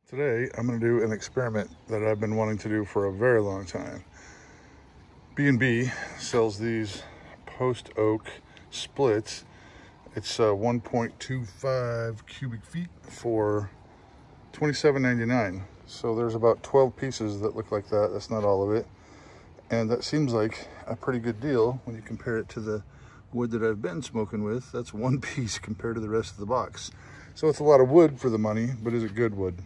Today, I'm going to do an experiment that I've been wanting to do for a very long time. B&B sells these post oak splits. It's 1.25 cubic feet for $27.99. So there's about 12 pieces that look like that. That's not all of it. And that seems like a pretty good deal when you compare it to the wood that I've been smoking with. That's one piece compared to the rest of the box. So it's a lot of wood for the money, but is it good wood?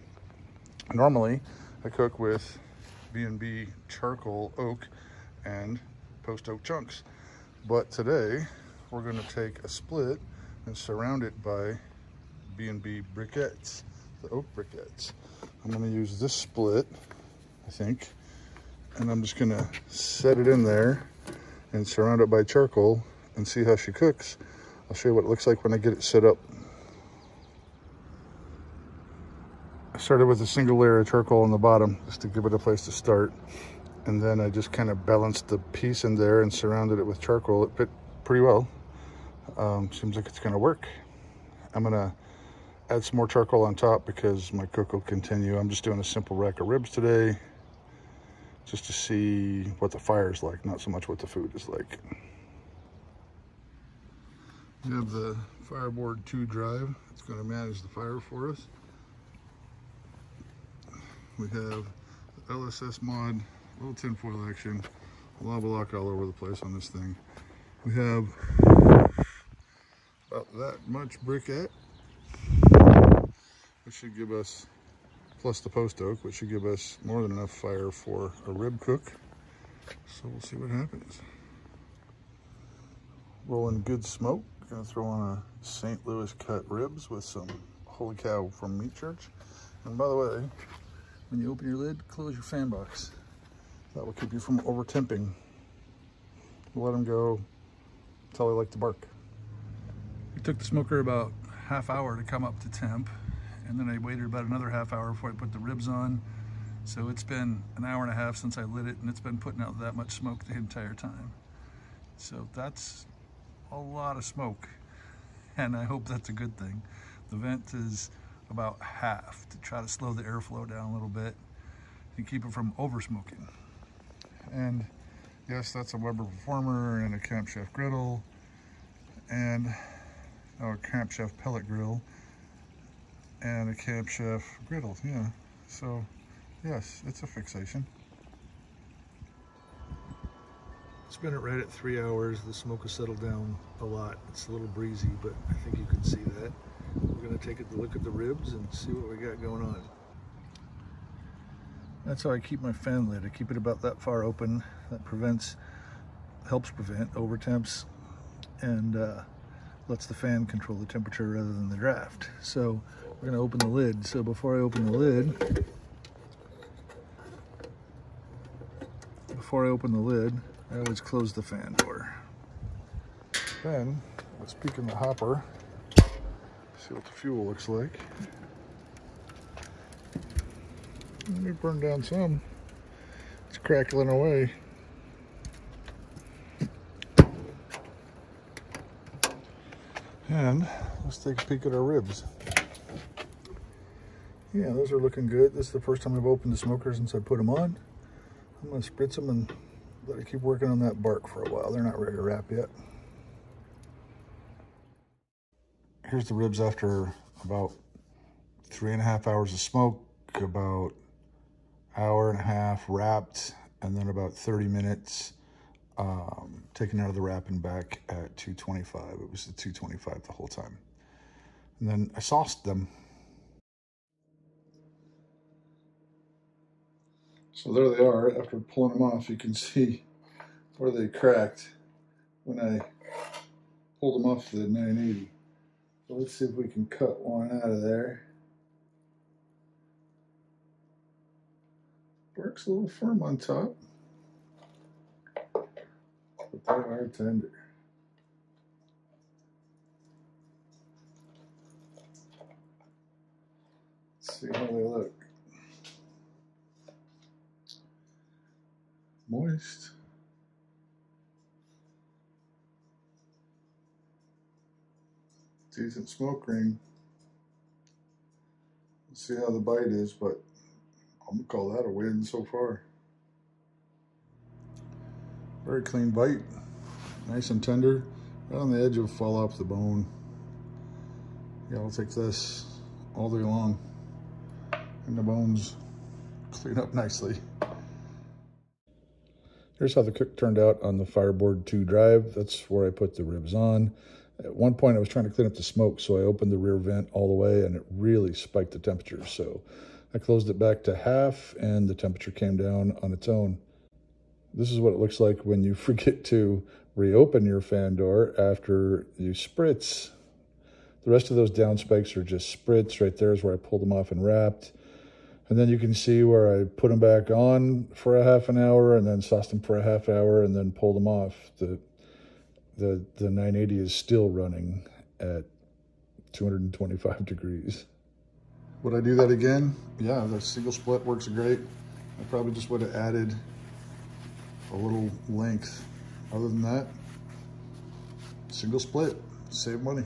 Normally, I cook with B&B charcoal oak and post oak chunks. But today, we're gonna take a split and surround it by B&B briquettes, the oak briquettes. I'm gonna use this split, I think, and I'm just gonna set it in there and surround it by charcoal and see how she cooks. I'll show you what it looks like when I get it set up. I started with a single layer of charcoal on the bottom just to give it a place to start. And then I just kind of balanced the piece in there and surrounded it with charcoal. It fit pretty well. Seems like it's gonna work. I'm gonna add some more charcoal on top because my cook will continue. I'm just doing a simple rack of ribs today, just to see what the fire is like, not so much what the food is like. We have the Fireboard 2 drive. It's gonna manage the fire for us. We have the LSS mod, little tinfoil action, lava lock all over the place on this thing. We have about that much briquette, which should give us, plus the post oak, which should give us more than enough fire for a rib cook. So we'll see what happens. Rolling good smoke. Gonna throw on a St. Louis cut ribs with some Holy Cow from Meat Church. And by the way, when you open your lid, close your fan box. That will keep you from over temping. Let them go until they like to bark. It took the smoker about half hour to come up to temp, and then I waited about another half hour before I put the ribs on. So it's been an hour and a half since I lit it, and it's been putting out that much smoke the entire time. So that's a lot of smoke, and I hope that's a good thing. The vent is about half to try to slow the airflow down a little bit and keep it from over smoking. And yes, that's a Weber Performer and a Camp Chef griddle and a Camp Chef pellet grill and a Camp Chef griddle, yeah. So yes, it's a fixation. It's been right at 3 hours. The smoke has settled down a lot. It's a little breezy, but I think you can see that. We're gonna take a look at the ribs and see what we got going on. That's how I keep my fan lid. I keep it about that far open. That helps prevent over temps and lets the fan control the temperature rather than the draft. So we're gonna open the lid. So before I open the lid, I always close the fan door. Then let's peek in the hopper, see what the fuel looks like. Let me burn down some. It's crackling away. And let's take a peek at our ribs. Yeah, those are looking good. This is the first time I've opened the smoker since I put them on. I'm gonna spritz them and let it keep working on that bark for a while. They're not ready to wrap yet. Here's the ribs after about 3.5 hours of smoke, about hour and a half wrapped, and then about 30 minutes taken out of the wrap and back at 225. It was at 225 the whole time. And then I sauced them. So there they are. After pulling them off, you can see where they cracked when I pulled them off the 980. So let's see if we can cut one out of there. Works a little firm on top, but they are tender. Let's see how they look. Moist. Decent smoke ring. see how the bite is, but I'm gonna call that a win so far. Very clean bite, nice and tender, right on the edge of fall off the bone. Yeah, I'll take this all day long, and the bones clean up nicely. Here's how the cook turned out on the Fireboard 2 drive. That's where I put the ribs on. At one point I was trying to clean up the smoke, so I opened the rear vent all the way and it really spiked the temperature. So I closed it back to half and the temperature came down on its own. This is what it looks like when you forget to reopen your fan door after you spritz. The rest of those down spikes are just spritz. Right there is where I pulled them off and wrapped. And then you can see where I put them back on for a half an hour and then sauced them for a half hour and then pulled them off. The 980 is still running at 225 degrees. Would I do that again? Yeah, the single split works great. I probably just would have added a little length. Other than that, single split, save money.